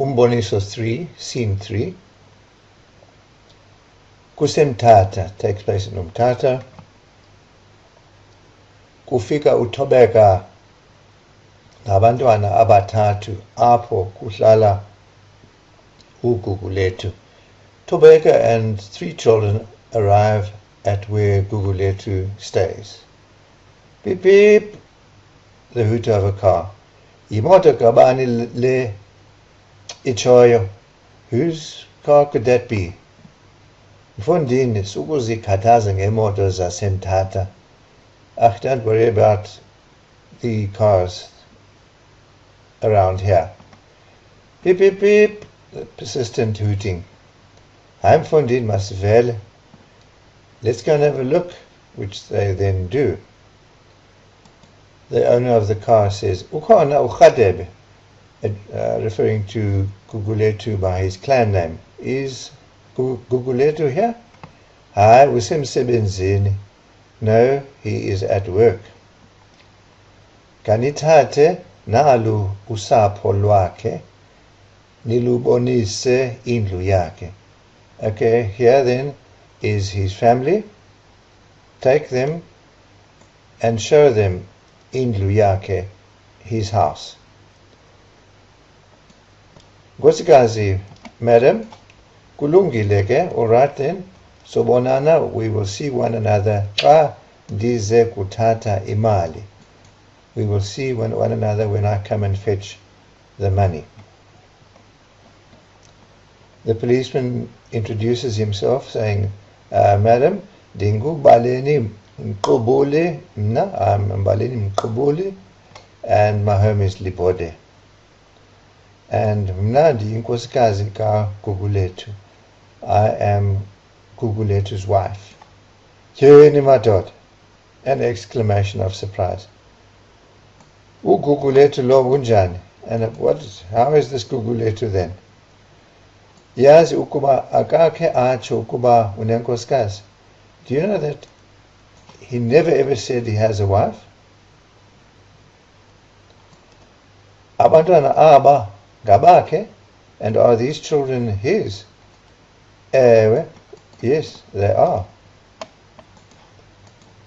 Umboniso 3, scene 3. KuseMthatha takes place in Umthatha. Kufika uThobeka nabantwana abathathu apho kuhlala uGugulethu. Thobeka and 3 children arrive at where Gugulethu stays. Beep beep, the hoot of a car. Imoto kabani le ichoyo. Whose car could that be? Mfondini sukuzikhathaza ngemoto zaseMthatha. Don't worry about the cars around here. Beep beep beep, the persistent hooting. I'm Mfondini masivele. Let's go and have a look, which they then do. The owner of the car says, Ukhona ukhadebe, referring to Gugulethu by his clan name. Is Gugulethu here? Hayi, usemsebenzini. No, he is at work. Kanithathe nalu usapho lwakhe, nilubonise indlu yakhe. Okay, here then is his family. Take them and show them indlu yakhe, his house. Nkosikazi, madam, kulungile ke, all right then. Sobonana, we will see one another. Xa ndize kuthatha imali. We will see one another when I come and fetch the money. The policeman introduces himself, saying, Madam, Dingu Baleni Mqubuli, I'm Baleni Mqubuli, and my home is Libode. And Mnandi Nkosikazi ka Gugulethu. I am Gugulethu's wife. Kyeni madod, an exclamation of surprise. Gugulethu lo unjani? And how is this Gugulethu then? Yazi ukuba akakhe acho ukuba unenkosikazi. Do you know that he never ever said he has a wife? Abantwana aba ngabakhe, and are these children his? Ewe, yes, they are.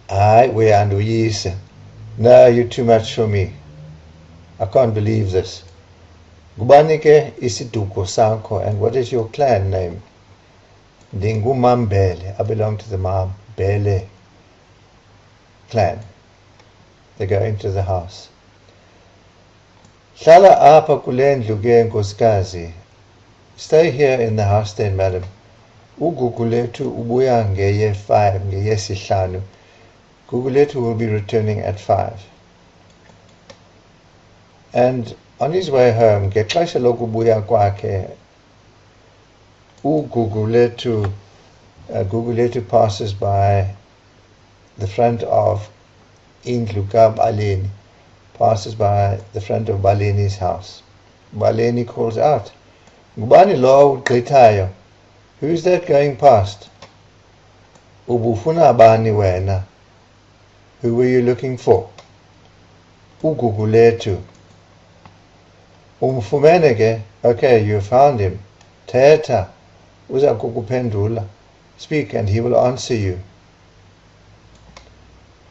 Hayi, uyanduyisa. No, you're too much for me. I can't believe this. Gubani ke isiduko sakho, and what is your clan name? Ndingumambele. I belong to the Mambele clan. They go into the house. Hlala apha kule ndlu ke nkosikazi. Stay here in the house then, madam. Ugugulethu ubuya ngeye-5, ngeyesihlanu. Gugulethu will be returning at 5. And on his way home, ngexesha lokubuya kwakhe, Gugulethu passes by the front of indlu kaBaleni, passes by the front of Baleni's house. Baleni calls out, Ngubani lo ugqithayo? Who's that going past? Ubufuna bani wena? Who were you looking for? Ugugulethu. Umfumene ke? Okay, you found him. Thetha. Uza kukuphendula. Speak and he will answer you.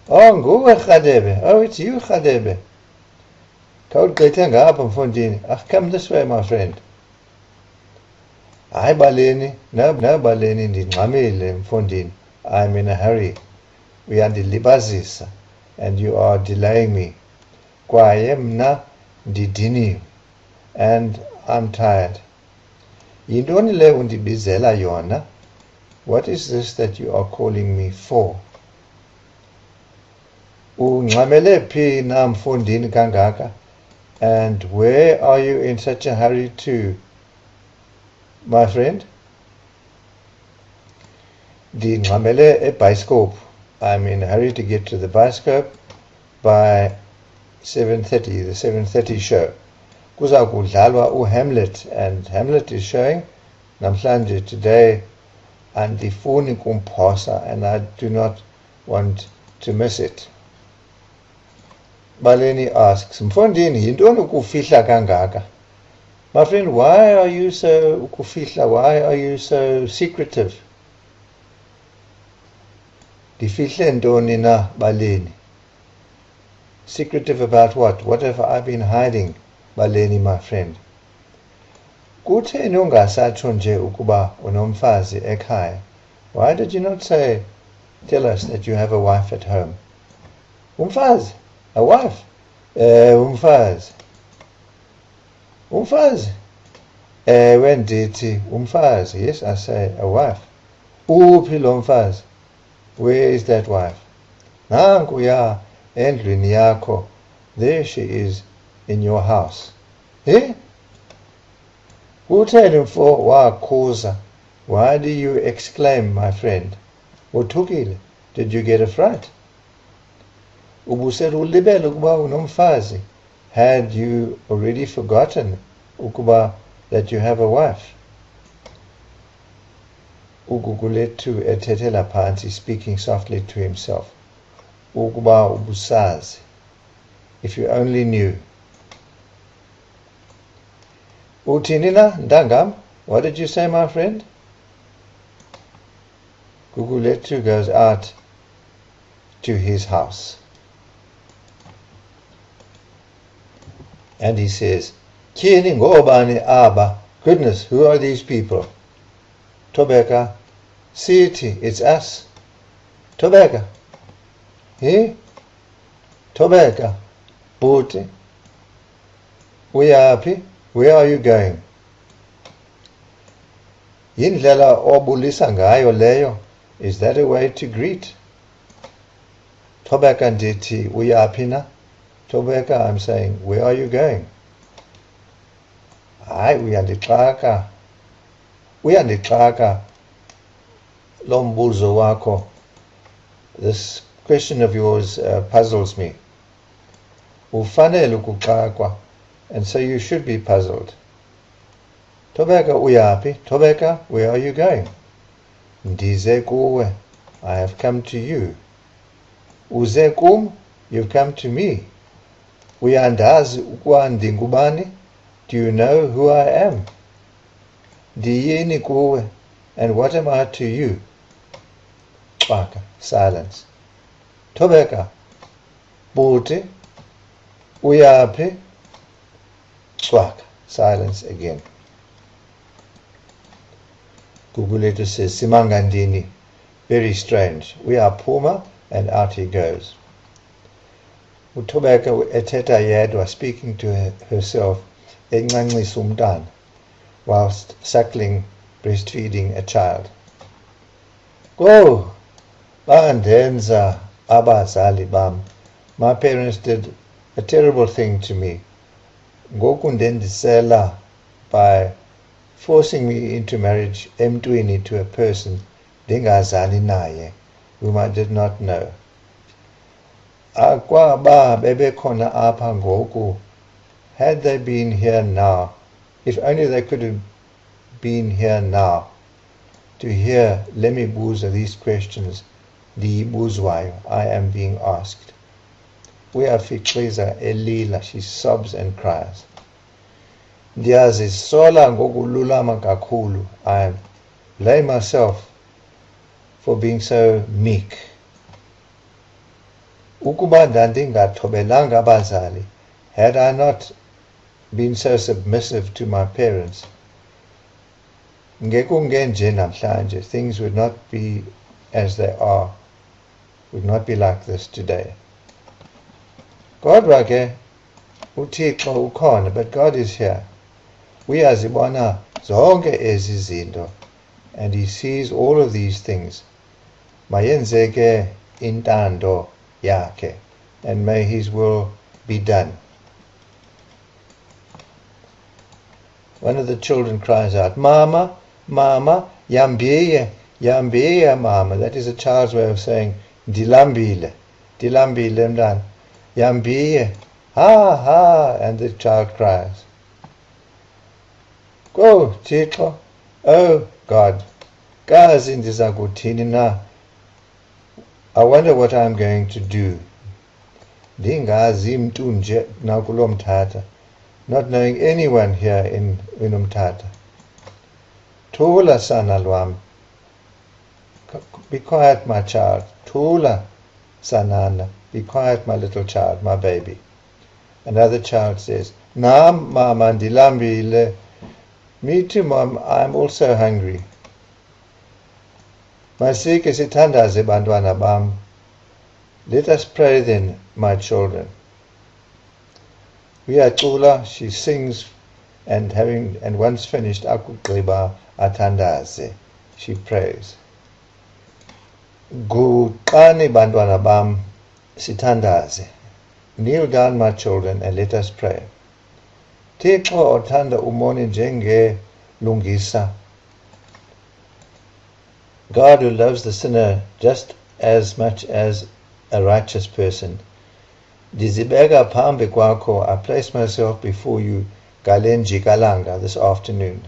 Oh, nguwe Radebe. Oh, it's you, Radebe. Khawugqithe ngapha Mfondini. Come this way, my friend. Hayi Baleni. No, Baleni, ndingxamile Mfondini. I'm in a hurry. Uyandilibazisa, and you are delaying me. Kwaye mna ndidiniwe, and I'm tired. Yintoni le undibizela yona? What is this that you are calling me for? Ungxamele phi na Mfondini kangaka? And where are you in such a hurry to, my friend? Ndingxamele ebhayiscope. I'm in a hurry to get to the bioscope by 7:30, the 7:30 show. Kuza kudlalwa uHamlet, and Hamlet is showing namhlanje today, andifuni kumphosa, and I do not want to miss it. Baleni asks, Mfondini, yintoni ukufihla kangaka? My friend, why are you so ukufihla? Why are you so secretive? Ndifihle ntoni na baleni? Secretive about what? What have I been hiding, baleni, my friend? Kutheni ungasatsho nje ukuba unomfazi ekhaya? Why did you not tell us that you have a wife at home? Umfazi? A wife? Umfazi. Umfazi? When ndithi umfazi, yes, I say a wife. Uphi lo mfazi? Where is that wife? Nankuya endlwini yakho. There she is in your house. Kutheni mfo wakhuza? Why do you exclaim, my friend? Uthukile? Did you get a fright? Ubusela ulibele ukuba unomfazi. Had you already forgotten ukuba that you have a wife? uGugulethu ethethela phansi, speaking softly to himself. Ukuba ubusazi. If you only knew. Uthini na, ntangam? What did you say, my friend? Gugulethu goes out to his house. And he says, Kini ngobani aba? Goodness, who are these people? Thobeka, Sithi, it's us. Thobeka. Thobeka, Bhuti. Uyaphi? Where are you going? Yindlela obulisa ngayo leyo. Is that a way to greet? Thobeka ndithi uyaphi na? Thobeka, I'm saying, where are you going? Hayi, uyandixaka lo mbuzo wakho. This question of yours puzzles me. Ufanele ukuxakwa, and so you should be puzzled. Thobeka uyaphi? Thobeka, where are you going? Ndize kuwe, I have come to you. Uze kum, you've come to me. Uyandazi ukuba ndingubani? Do you know who I am? Ndiyini kuwe, and what am I to you? Xwaka, silence. Thobeka, Bhuti, uyaphi? Xwaka, silence again. Gugulethu says, Simangandini, very strange. Uyaphuma, and out he goes. Uthobeka ethetha yedwa, speaking to herself, encancisa umntana, whilst suckling, breastfeeding a child. Go, bandenza abazali bam. My parents did a terrible thing to me. Ngoku ndendisela, by forcing me into marriage emntwini, to a person ndingazali naye, whom I did not know. Akwaba bebekhona apha ngoku. Had they been here now, if only they could have been here now, to hear lemibuza these questions, ndiyibuzwayo, I am being asked. Uyafixiza elila, she sobs and cries. Ndiyazisola ngokululama kakhulu. I blame myself for being so meek. Ukuba ndandingathobelanga abazali, had I not been so submissive to my parents, ngekungenje namhlanje, things would not be as they are, would not be like this today. Kodwa ke uThixo ukhona, but God is here. Uyazibona zonke ezi zinto, and he sees all of these things. Mayenzeke intando yakhe, and may his will be done. One of the children cries out, Mama, Mama, yambiye, yambiye, Mama. That is a child's way of saying, dilambile, dilambile mntana, yambiye, ha, ha, and the child cries. Go, Thixo, oh God, kazi ndiza kuthini na? I wonder what I'm going to do. Ndingazi mntu nje nakulo mthatha. not knowing anyone here in Umtata. Thula sana lwam. Be quiet, my child. Thula sanana. Be quiet, my little child, my baby. Another child says, Nam mama ndilambile. Me too, Mom, I'm also hungry. Masike sithandaze bantwana bam. Let us pray then, my children. Uyacula, she sings, and once finished, akugqiba athandaze, she prays. Guqani bantwana bam, sithandaze. Kneel down, my children, and let us pray. Thixo othanda umoni njenge lungisa. God, who loves the sinner just as much as a righteous person. Ndizibeka phambi kwakho, I place myself before you, Galenji Galanga, this afternoon.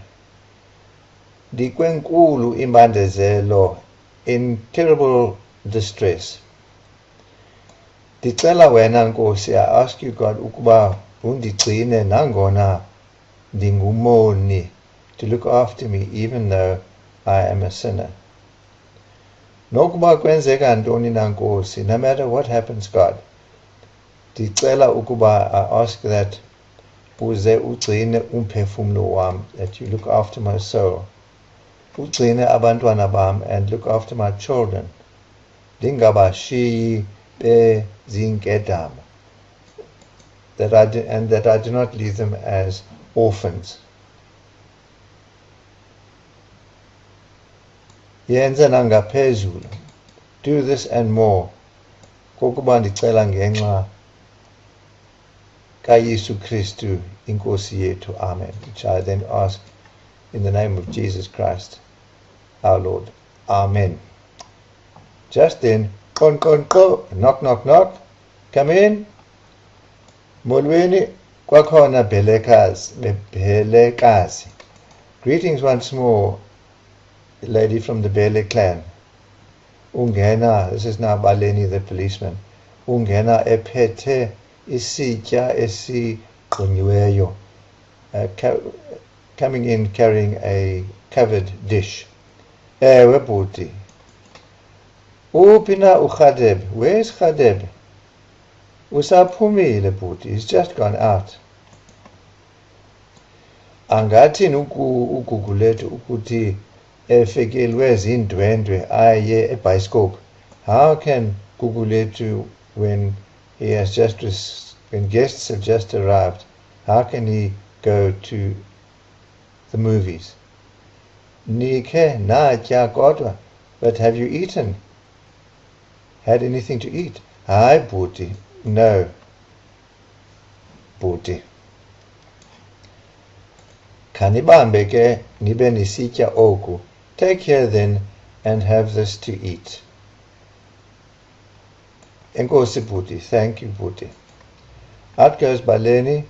Ndikwenkulu imbandezelo, in terrible distress. Ndicela wena Nkosi, I ask you, God, ukuba undigcine nangona ndingumoni, to look after me even though I am a sinner. Nokuba kwenzeka ntoni na Nkosi, no matter what happens, God, ndicela ukuba, I ask that uze ugcine umphefumlo wam, that you look after my soul. Ugcine abantwana bam, and look after my children. Ndingabashiyi bezinkedama. That I do not leave them as orphans. Yenza nangaphezulu. Do this and more. Kokuba ndicela ngenxa kaYesu Kristu inkosi yethu. Amen. Which I then ask in the name of Jesus Christ, our Lord. Amen. Just then, knock, knock, knock. Come in. Molweni kwakhona Belekazi. Greetings once more, lady from the Bele clan. Ungena, this is now Baleni the policeman. Ungena ephethe isitya esigqunyiweyo. Coming in carrying a covered dish. Ewe bhuti. Upina uKhadeb. Where's Khadeb? Usaphumile bhuti. He's just gone out. Angathini uGugulethu ukuthi efikelwe zindwendwe aye ebiscope. How can Gugulethu, when guests have just arrived, how can he go to the movies? Nikhe natya kodwa, but have you eaten? Had anything to eat? Hayi bhuti. No, bhuti. Kanibambe ke nibe nisitya oku. Take here then and have this to eat. Enkosi bhuti. Thank you bhuti. Out goes Baleni.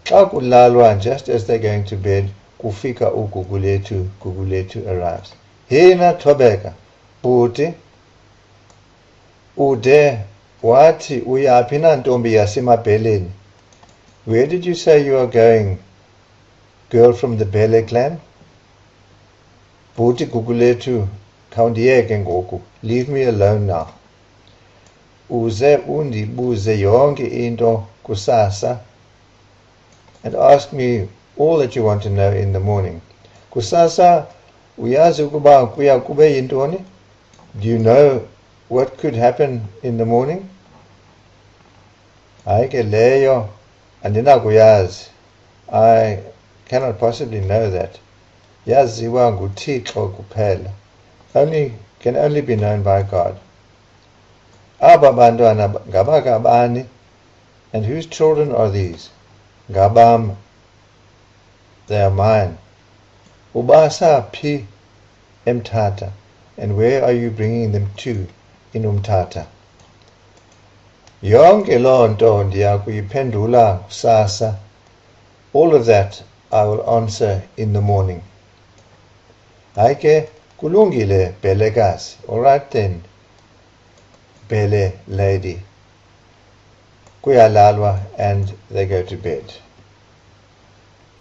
Xa kulalwa, just as they're going to bed, kufika Gugulethu arrives. Hina Thobeka. Bhuti. Ude wathi uyaphi na ntombi yasemabheleni? Where did you say you are going, girl from the Bele clan? Bhuti Gugulethu, khawundiyeke ngoku. Leave me alone now. Uze undibuze yonke into kusasa, and ask me all that you want to know in the morning. Kusasa, uyazi ukuba kuya kube yintoni? Do you know what could happen in the morning? Hayi ke leyo andinakuyazi. I cannot possibly know that. Yaziwa nguThixo kuphela. Can only be known by God. Aba bantwana ngabakabani, and whose children are these? Ngabam. They are mine. Ubasa phi eMthatha, and where are you bringing them to in Umthatha? Yonke loo nto ndiyakuyiphendula kusasa. All of that I will answer in the morning. Hayi ke kulungile Belekazi. All right then, Bele lady. Kuyalalwa, and they go to bed.